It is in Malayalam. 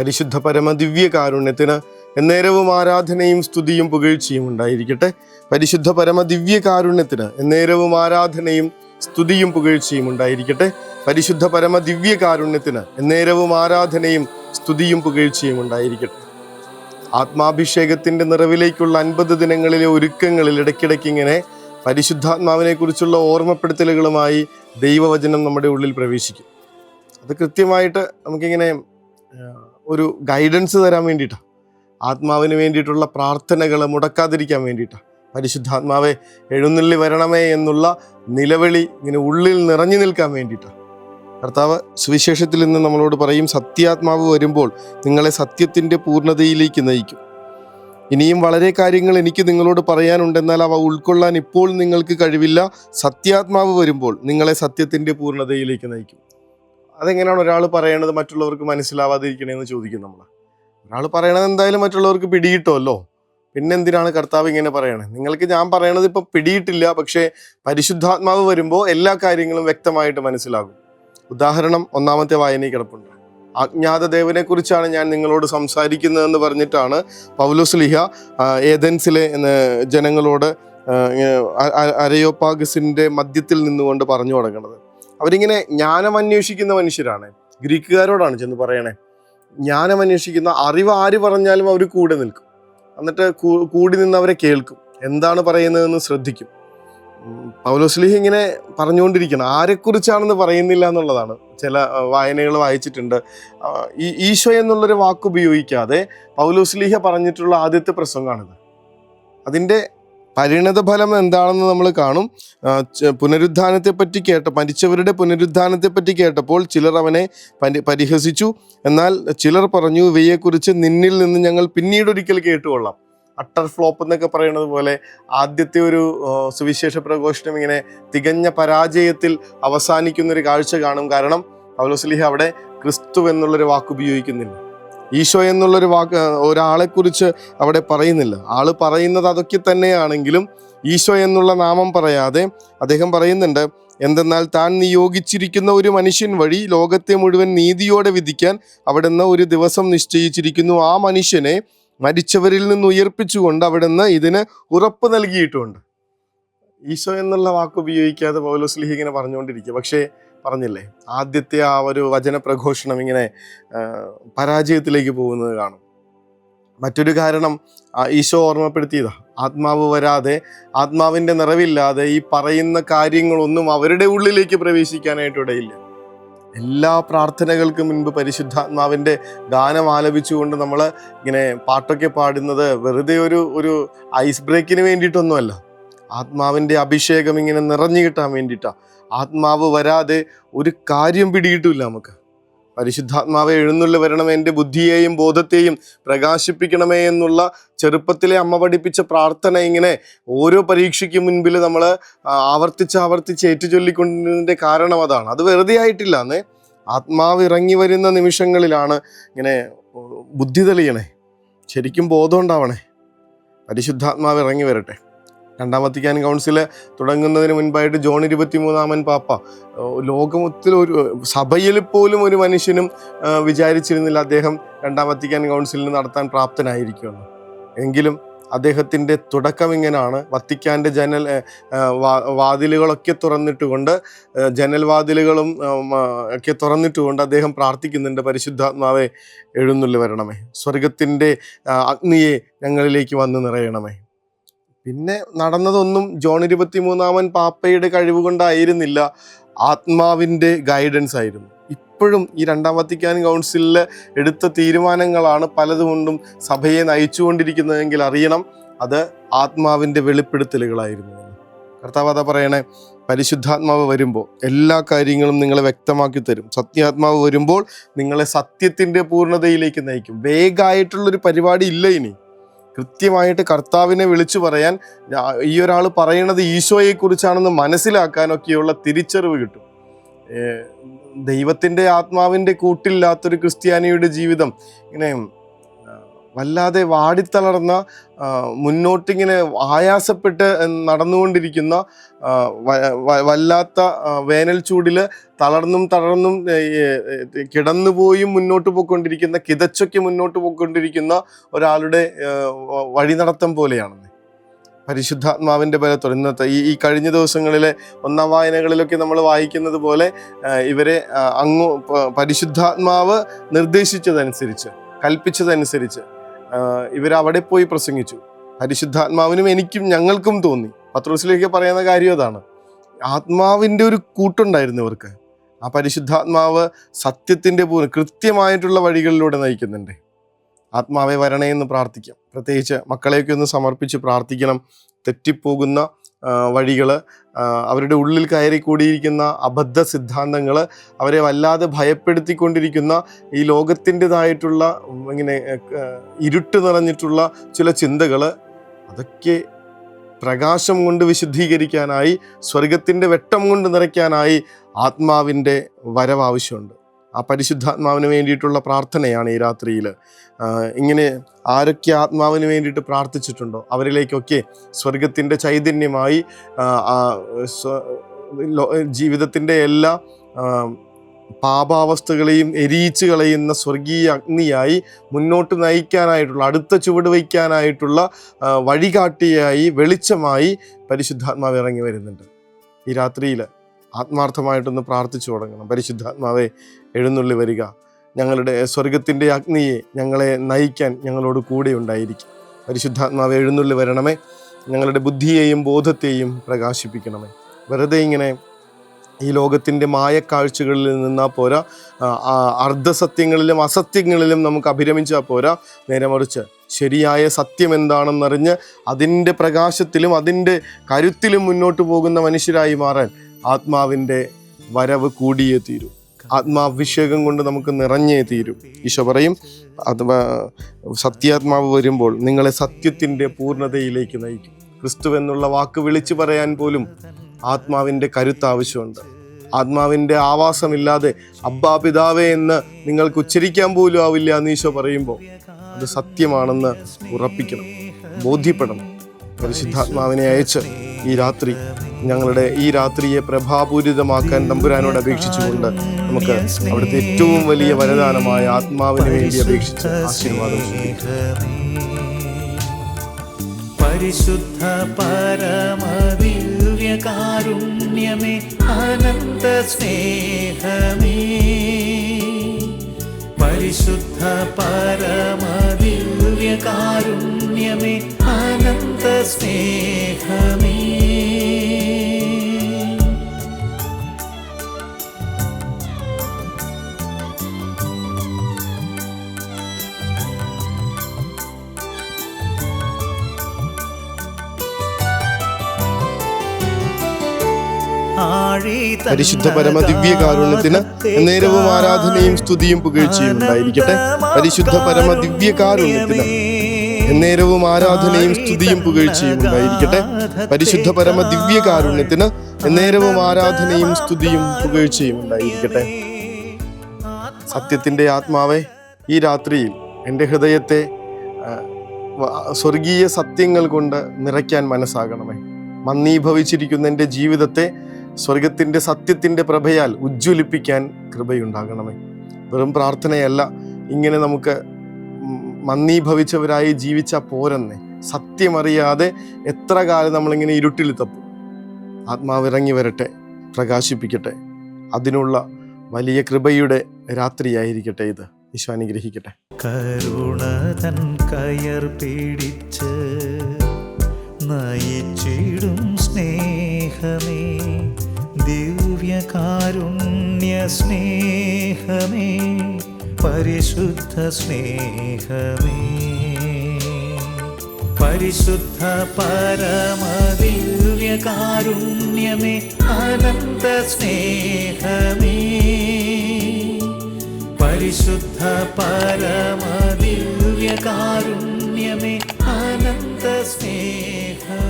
പരിശുദ്ധ പരമദിവ്യ കാരുണ്യത്തിന് എന്നേരവും ആരാധനയും സ്തുതിയും പുകഴ്ചയും ഉണ്ടായിരിക്കട്ടെ. പരിശുദ്ധ പരമദിവ്യ കാരുണ്യത്തിന് എന്നേരവും ആരാധനയും സ്തുതിയും പുകഴ്ചയും ഉണ്ടായിരിക്കട്ടെ. പരിശുദ്ധ പരമദിവ്യ കാരുണ്യത്തിന് എന്നേരവും ആരാധനയും സ്തുതിയും പുകഴ്ചയും ഉണ്ടായിരിക്കട്ടെ. ആത്മാഭിഷേകത്തിന്റെ നിറവിലേക്കുള്ള 50 ദിനങ്ങളിലെ ഒരുക്കങ്ങളിൽ ഇടയ്ക്കിടയ്ക്ക് ഇങ്ങനെ പരിശുദ്ധാത്മാവിനെ കുറിച്ചുള്ള ഓർമ്മപ്പെടുത്തലുകളുമായി ദൈവവചനം നമ്മുടെ ഉള്ളിൽ പ്രവേശിക്കും. അത് കൃത്യമായിട്ട് നമുക്കിങ്ങനെ ഒരു ഗൈഡൻസ് തരാൻ വേണ്ടിയിട്ടാണ്, ആത്മാവിന് വേണ്ടിയിട്ടുള്ള പ്രാർത്ഥനകൾ മുടക്കാതിരിക്കാൻ വേണ്ടിയിട്ടാണ്. പരിശുദ്ധാത്മാവെ എഴുന്നള്ളി വരണമേ എന്നുള്ള നിലവിളി ഇങ്ങനെ ഉള്ളിൽ നിറഞ്ഞു നിൽക്കാൻ വേണ്ടിയിട്ടാണ്. കർത്താവ് സുവിശേഷത്തിൽ നിന്ന് നമ്മളോട് പറയും, സത്യാത്മാവ് വരുമ്പോൾ നിങ്ങളെ സത്യത്തിൻ്റെ പൂർണ്ണതയിലേക്ക് നയിക്കും. ഇനിയും വളരെ കാര്യങ്ങൾ എനിക്ക് നിങ്ങളോട് പറയാനുണ്ടെന്നാൽ അവ ഉൾക്കൊള്ളാൻ ഇപ്പോൾ നിങ്ങൾക്ക് കഴിവില്ല. സത്യാത്മാവ് വരുമ്പോൾ നിങ്ങളെ സത്യത്തിൻ്റെ പൂർണ്ണതയിലേക്ക് നയിക്കും. അതെങ്ങനെയാണ് ഒരാൾ പറയണത് മറ്റുള്ളവർക്ക് മനസ്സിലാവാതിരിക്കണേന്ന് ചോദിക്കും നമ്മൾ. ഒരാൾ പറയണത് എന്തായാലും മറ്റുള്ളവർക്ക് പിടികിട്ടുമല്ലോ, പിന്നെന്തിനാണ് കർത്താവ് ഇങ്ങനെ പറയണത്? നിങ്ങൾക്ക് ഞാൻ പറയണത് ഇപ്പം പിടിയിട്ടില്ല, പക്ഷേ പരിശുദ്ധാത്മാവ് വരുമ്പോൾ എല്ലാ കാര്യങ്ങളും വ്യക്തമായിട്ട് മനസ്സിലാകും. ഉദാഹരണം 1-ാമത്തെ വായനയിൽ കിടപ്പുണ്ട്. അജ്ഞാത ദേവനെ കുറിച്ചാണ് ഞാൻ നിങ്ങളോട് സംസാരിക്കുന്നതെന്ന് പറഞ്ഞിട്ടാണ് പൗലോസ്ലീഹ ഏഥൻസിലെ ജനങ്ങളോട് അരയോപ്പാഗസിന്റെ മധ്യത്തിൽ നിന്നുകൊണ്ട് പറഞ്ഞു തുടങ്ങുന്നത്. അവരിങ്ങനെ ജ്ഞാനം അന്വേഷിക്കുന്ന മനുഷ്യരാണ്. ഗ്രീക്കുകാരോടാണ് ചെന്ന് പറയണേ, ജ്ഞാനം അന്വേഷിക്കുന്ന, അറിവ് ആര് പറഞ്ഞാലും അവർ കൂടെ നിൽക്കും, എന്നിട്ട് കൂടി നിന്ന് അവരെ കേൾക്കും, എന്താണ് പറയുന്നതെന്ന് ശ്രദ്ധിക്കും. പൗലോസ്ലീഹ ഇങ്ങനെ പറഞ്ഞുകൊണ്ടിരിക്കണം. ആരെക്കുറിച്ചാണെന്ന് പറയുന്നില്ല എന്നുള്ളതാണ്. ചില വായനകൾ വായിച്ചിട്ടുണ്ട്. ഈശോ എന്നുള്ളൊരു വാക്ക് ഉപയോഗിക്കാതെ പൗലോസ്ലീഹ പറഞ്ഞിട്ടുള്ള ആദ്യത്തെ പ്രസംഗമാണിത്. അതിൻ്റെ പരിണതഫലം എന്താണെന്ന് നമ്മൾ കാണും. മരിച്ചവരുടെ പുനരുദ്ധാനത്തെ പറ്റി കേട്ടപ്പോൾ ചിലർ അവനെ പരിഹസിച്ചു. എന്നാൽ ചിലർ പറഞ്ഞു, ഇവയെക്കുറിച്ച് നിന്നിൽ നിന്ന് ഞങ്ങൾ പിന്നീടൊരിക്കൽ കേട്ടുകൊള്ളാം. അട്ടർ ഫ്ലോപ്പ് എന്നൊക്കെ പറയുന്നത് പോലെ ആദ്യത്തെ ഒരു സുവിശേഷ പ്രഘോഷണം ഇങ്ങനെ തികഞ്ഞ പരാജയത്തിൽ അവസാനിക്കുന്നൊരു കാഴ്ച കാണും. കാരണം പൗലോസ്ലീഹ അവിടെ ക്രിസ്തു എന്നുള്ളൊരു വാക്ക് ഉപയോഗിക്കുന്നില്ല, ഈശോ എന്നുള്ളൊരു വാക്ക് ഒരാളെക്കുറിച്ച് അവിടെ പറയുന്നില്ല. ആള് പറയുന്നത് അതൊക്കെ തന്നെയാണെങ്കിലും ഈശോ എന്നുള്ള നാമം പറയാതെ അദ്ദേഹം പറയുന്നുണ്ട്, എന്തെന്നാൽ താൻ നിയോഗിച്ചിരിക്കുന്ന ഒരു മനുഷ്യൻ വഴി ലോകത്തെ മുഴുവൻ നീതിയോടെ വിധിക്കാൻ അവിടുന്ന് ഒരു ദിവസം നിശ്ചയിച്ചിരിക്കുന്നു. ആ മനുഷ്യനെ മരിച്ചവരിൽ നിന്ന് ഉയർപ്പിച്ചുകൊണ്ട് അവിടുന്ന് ഇതിന് ഉറപ്പ് നൽകിയിട്ടുണ്ട്. ഈശോ എന്നുള്ള വാക്ക് ഉപയോഗിക്കാതെ പൗലോസ്ലീഹ ഇങ്ങനെ പറഞ്ഞുകൊണ്ടിരിക്കുക. പക്ഷേ പറഞ്ഞില്ലേ, ആദ്യത്തെ ആ ഒരു വചന പ്രഘോഷണം ഇങ്ങനെ പരാജയത്തിലേക്ക് പോകുന്നത് കാണും. മറ്റൊരു കാരണം ഈശോ ഓർമ്മപ്പെടുത്തിയതാ, ആത്മാവ് വരാതെ, ആത്മാവിൻ്റെ നിറവില്ലാതെ ഈ പറയുന്ന കാര്യങ്ങളൊന്നും അവരുടെ ഉള്ളിലേക്ക് പ്രവേശിക്കാനായിട്ടിടയില്ല. എല്ലാ പ്രാർത്ഥനകൾക്കും മുൻപ് പരിശുദ്ധാത്മാവിൻ്റെ ഗാനം ആലപിച്ചുകൊണ്ട് നമ്മൾ ഇങ്ങനെ പാട്ടൊക്കെ പാടുന്നത് വെറുതെ ഒരു ഐസ് ബ്രേക്കിന് വേണ്ടിയിട്ടൊന്നുമല്ല. ആത്മാവിൻ്റെ അഭിഷേകം ഇങ്ങനെ നിറഞ്ഞു കിട്ടാൻ വേണ്ടിയിട്ടാണ്. ആത്മാവ് വരാതെ ഒരു കാര്യം പിടികിട്ടില്ല നമുക്ക്. പരിശുദ്ധാത്മാവെ എഴുന്നള്ളി വരണമേ, എൻ്റെ ബുദ്ധിയെയും ബോധത്തെയും പ്രകാശിപ്പിക്കണമേ എന്നുള്ള ചെറുപ്പത്തിലെ അമ്മ പഠിപ്പിച്ച പ്രാർത്ഥന ഇങ്ങനെ ഓരോ പരീക്ഷയ്ക്ക് മുൻപിൽ നമ്മൾ ആവർത്തിച്ച് ഏറ്റുചൊല്ലിക്കൊണ്ടതിൻ്റെ കാരണം അതാണ്. അത് വെറുതെ ആയിട്ടില്ല. ആത്മാവ് ഇറങ്ങി വരുന്ന നിമിഷങ്ങളിലാണ് ഇങ്ങനെ ബുദ്ധി തെളിയണേ, ശരിക്കും ബോധം ഉണ്ടാവണേ. പരിശുദ്ധാത്മാവ് ഇറങ്ങി വരട്ടെ. 2-ാം വത്തിക്കാൻ കൗൺസിൽ തുടങ്ങുന്നതിന് മുൻപായിട്ട് ജോൺ 23-ാമൻ പാപ്പ ലോകത്തിൽ ഒരു സഭയിൽ പോലും ഒരു മനുഷ്യനും വിചാരിച്ചിരുന്നില്ല അദ്ദേഹം 2-ാം വത്തിക്കാൻ കൗൺസിലിന് നടത്താൻ പ്രാപ്തനായിരിക്കുമെന്ന്. എങ്കിലും അദ്ദേഹത്തിൻ്റെ തുടക്കം ഇങ്ങനെയാണ്. വത്തിക്കാൻ്റെ വാതിലുകളൊക്കെ തുറന്നിട്ടുകൊണ്ട്, ജനൽ വാതിലുകളും ഒക്കെ തുറന്നിട്ടുകൊണ്ട് അദ്ദേഹം പ്രാർത്ഥിക്കുന്നുണ്ട്, പരിശുദ്ധാത്മാവെ എഴുന്നള്ളി വരണമേ, സ്വർഗത്തിൻ്റെ അഗ്നിയെ ഞങ്ങളിലേക്ക് വന്ന് നിറയണമേ. പിന്നെ നടന്നതൊന്നും ജോൺ 23-ാമൻ പാപ്പയുടെ കഴിവ് കൊണ്ടായിരുന്നില്ല, ആത്മാവിൻ്റെ ഗൈഡൻസ് ആയിരുന്നു. ഇപ്പോഴും ഈ 2-ാം വത്തിക്കാൻ കൗൺസിലിൽ എടുത്ത തീരുമാനങ്ങളാണ് പലതുകൊണ്ടും സഭയെ നയിച്ചുകൊണ്ടിരിക്കുന്നതെങ്കിൽ അറിയണം, അത് ആത്മാവിൻ്റെ വെളിപ്പെടുത്തലുകളായിരുന്നു. കർത്താവ് അതാ പറയണേ, പരിശുദ്ധാത്മാവ് വരുമ്പോൾ എല്ലാ കാര്യങ്ങളും നിങ്ങളെ വ്യക്തമാക്കി തരും. സത്യാത്മാവ് വരുമ്പോൾ നിങ്ങളെ സത്യത്തിൻ്റെ പൂർണ്ണതയിലേക്ക് നയിക്കും. വേഗമായിട്ടുള്ളൊരു പരിപാടി ഇല്ല. ഇനി കൃത്യമായിട്ട് കർത്താവിനെ വിളിച്ചു പറയാൻ, ഈ ഒരാൾ പറയണത് ഈശോയെക്കുറിച്ചാണെന്ന് മനസ്സിലാക്കാനൊക്കെയുള്ള തിരിച്ചറിവ് കിട്ടും. ദൈവത്തിൻ്റെ ആത്മാവിൻ്റെ കൂട്ടില്ലാത്തൊരു ക്രിസ്ത്യാനിയുടെ ജീവിതം ഇങ്ങനെ വല്ലാതെ വാടിത്തളർന്ന, മുന്നോട്ടിങ്ങനെ ആയാസപ്പെട്ട് നടന്നുകൊണ്ടിരിക്കുന്ന, വല്ലാത്ത വേനൽ ചൂടിൽ തളർന്നും കിടന്നുപോയും മുന്നോട്ട് പോയിക്കൊണ്ടിരിക്കുന്ന, കിതച്ചൊക്കെ മുന്നോട്ട് പോയിക്കൊണ്ടിരിക്കുന്ന ഒരാളുടെ വഴിനടത്തം പോലെയാണെന്ന്. പരിശുദ്ധാത്മാവിൻ്റെ ബലത്തോടെ ഇന്നത്തെ ഈ കഴിഞ്ഞ ദിവസങ്ങളിലെ ഒന്നാം വായനകളിലൊക്കെ നമ്മൾ വായിക്കുന്നത് പോലെ ഇവരെ പരിശുദ്ധാത്മാവ് നിർദ്ദേശിച്ചതനുസരിച്ച്, കൽപ്പിച്ചതനുസരിച്ച് ഇവരവിടെ പോയി പ്രസംഗിച്ചു. പരിശുദ്ധാത്മാവിനും എനിക്കും ഞങ്ങൾക്കും തോന്നി, പത്രോസിലേക്ക് പറയുന്ന കാര്യം അതാണ്, ആത്മാവിൻ്റെ ഒരു കൂട്ടുണ്ടായിരുന്നു ഇവർക്ക്. ആ പരിശുദ്ധാത്മാവ് സത്യത്തിൻ്റെ കൃത്യമായിട്ടുള്ള വഴികളിലൂടെ നയിക്കുന്നുണ്ട്. ആത്മാവെ വരണേ എന്ന് പ്രാർത്ഥിക്കാം. പ്രത്യേകിച്ച് മക്കളെയൊക്കെ ഒന്ന് സമർപ്പിച്ച് പ്രാർത്ഥിക്കണം. തെറ്റിപ്പോകുന്ന വഴികൾ, അവരുടെ ഉള്ളിൽ കയറി കൂടിയിരിക്കുന്ന അബദ്ധ സിദ്ധാന്തങ്ങൾ, അവരെ വല്ലാതെ ഭയപ്പെടുത്തിക്കൊണ്ടിരിക്കുന്ന ഈ ലോകത്തിൻ്റെതായിട്ടുള്ള ഇങ്ങനെ ഇരുട്ട് നിറഞ്ഞിട്ടുള്ള ചില ചിന്തകൾ, അതൊക്കെ പ്രകാശം കൊണ്ട് വിശുദ്ധീകരിക്കാനായി, സ്വർഗത്തിൻ്റെ വെട്ടം കൊണ്ട് നിറയ്ക്കാനായി ആത്മാവിൻ്റെ വരവ് ആവശ്യമുണ്ട്. ആ പരിശുദ്ധാത്മാവിന് വേണ്ടിയിട്ടുള്ള പ്രാർത്ഥനയാണ് ഈ രാത്രിയിൽ. ഇങ്ങനെ ആരൊക്കെ ആത്മാവിന് വേണ്ടിയിട്ട് പ്രാർത്ഥിച്ചിട്ടുണ്ടോ അവരിലേക്കൊക്കെ സ്വർഗത്തിൻ്റെ ചൈതന്യമായി ജീവിതത്തിൻ്റെ എല്ലാ പാപാവസ്ഥകളെയും എരിയിച്ച് കളയുന്ന സ്വർഗീയ അഗ്നിയായി മുന്നോട്ട് നയിക്കാനായിട്ടുള്ള, അടുത്ത ചുവട് വയ്ക്കാനായിട്ടുള്ള വഴികാട്ടിയായി, വെളിച്ചമായി പരിശുദ്ധാത്മാവ് ഇറങ്ങി വരുന്നുണ്ട്. ഈ രാത്രിയിൽ ആത്മാർത്ഥമായിട്ടൊന്ന് പ്രാർത്ഥിച്ചു തുടങ്ങണം. പരിശുദ്ധാത്മാവെ എഴുന്നള്ളി വരിക, ഞങ്ങളുടെ സ്വർഗത്തിൻ്റെ അഗ്നിയെ ഞങ്ങളെ നയിക്കാൻ ഞങ്ങളോട് കൂടെ ഉണ്ടായിരിക്കും. പരിശുദ്ധാത്മാവെ എഴുന്നള്ളി വരണമേ, ഞങ്ങളുടെ ബുദ്ധിയെയും ബോധത്തെയും പ്രകാശിപ്പിക്കണമേ. വെറുതെ ഇങ്ങനെ ഈ ലോകത്തിൻ്റെ മായക്കാഴ്ചകളിൽ നിന്നാൽ പോരാ, അർദ്ധസത്യങ്ങളിലും അസത്യങ്ങളിലും നമുക്ക് അഭിരമിച്ചാൽ പോരാ, നേരെ മറിച്ച് ശരിയായ സത്യം എന്താണെന്നറിഞ്ഞ് അതിൻ്റെ പ്രകാശത്തിലും അതിൻ്റെ കരുത്തിലും മുന്നോട്ട് പോകുന്ന മനുഷ്യരായി മാറാൻ ആത്മാവിൻ്റെ വരവ് കൂടിയേ തീരൂ. ആത്മാഭിഷേകം കൊണ്ട് നമുക്ക് നിറഞ്ഞേ തീരും. ഈശോ പറയും, സത്യാത്മാവ് വരുമ്പോൾ നിങ്ങളെ സത്യത്തിൻ്റെ പൂർണ്ണതയിലേക്ക് നയിക്കും. ക്രിസ്തു എന്നുള്ള വാക്ക് വിളിച്ചു പറയാൻ പോലും ആത്മാവിൻ്റെ കരുത്ത് ആവശ്യമുണ്ട്. ആത്മാവിൻ്റെ ആവാസമില്ലാതെ അബ്ബാ പിതാവേ എന്ന് നിങ്ങൾക്ക് ഉച്ചരിക്കാൻ പോലും ആവില്ല എന്ന് ഈശോ പറയുമ്പോൾ അത് സത്യമാണെന്ന് ഉറപ്പിക്കണം, ബോധ്യപ്പെടണം. പരിശുദ്ധാത്മാവിനെ അയച്ച് ഈ രാത്രി, ഞങ്ങളുടെ ഈ രാത്രിയെ പ്രഭാപൂരിതമാക്കാൻ തമ്പുരാനോട് അപേക്ഷിച്ചുകൊണ്ട് നമുക്ക് അവിടുത്തെ ഏറ്റവും വലിയ വരദാനമായ ആത്മാവിന് വേണ്ടി അപേക്ഷിച്ച് ആശീർവാദം സ്വീകരിക്കാം. പരിശുദ്ധ പരമദിവ്യകാരുണ്യമേ, അനന്ത സ്നേഹമേ, പരിശുദ്ധ പരമദിവ്യകാരുണ്യമേ, അനന്ത സ്നേഹമേ. പരിശുദ്ധ പരമ ദിവ്യകാരുണ്യത്തിന് നേരവും ആരാധനയും സ്തുതിയും പുകഴ്ചയും ഉണ്ടായിരിക്കട്ടെ. പരിശുദ്ധ പരമ ദിവ്യകാരുണ്യത്തിന് നേരവും ആരാധനയും സ്തുതിയും പുകഴ്ചയും ഉണ്ടായിരിക്കട്ടെ. പരിശുദ്ധ പരമ ദിവ്യകാരുണ്യത്തിന് നേരവും ആരാധനയും സ്തുതിയും പുകഴ്ചയും ഉണ്ടായിരിക്കട്ടെ. സത്യത്തിൻ്റെ ആത്മാവെ, ഈ രാത്രിയിൽ എൻ്റെ ഹൃദയത്തെ സ്വർഗീയ സത്യങ്ങൾ കൊണ്ട് നിറയ്ക്കാൻ മനസ്സാകണമേ. മന്ദീഭവിച്ചിരിക്കുന്ന എൻ്റെ ജീവിതത്തെ സ്വർഗത്തിൻ്റെ സത്യത്തിൻ്റെ പ്രഭയാൽ ഉജ്ജ്വലിപ്പിക്കാൻ കൃപയുണ്ടാകണമേ. വെറും പ്രാർത്ഥനയല്ല, ഇങ്ങനെ നമുക്ക് മന്ദീഭവിച്ചവരായി ജീവിച്ചാൽ പോരെന്നേ. സത്യമറിയാതെ എത്ര കാലം നമ്മളിങ്ങനെ ഇരുട്ടിൽ തപ്പും. ആത്മാവ് ഇറങ്ങി വരട്ടെ, പ്രകാശിപ്പിക്കട്ടെ. അതിനുള്ള വലിയ കൃപയുടെ രാത്രിയായിരിക്കട്ടെ ഇത്. ഈശോ അനുഗ്രഹിക്കട്ടെ. കരുണ തൻ കയർ പിടിച്ച് നയിച്ചിടും സ്നേഹമേ, ദിവ്യകാരുണ്യ സ്നേഹമേ, പരിശുദ്ധ സ്നേഹമേ, പരിശുദ്ധ പരമദിവ്യകാരുണ്യമേ, അനന്ത സ്നേഹമേ, പരിശുദ്ധ പരമദിവ്യകാരുണ്യമേ, അനന്ത സ്നേഹമേ.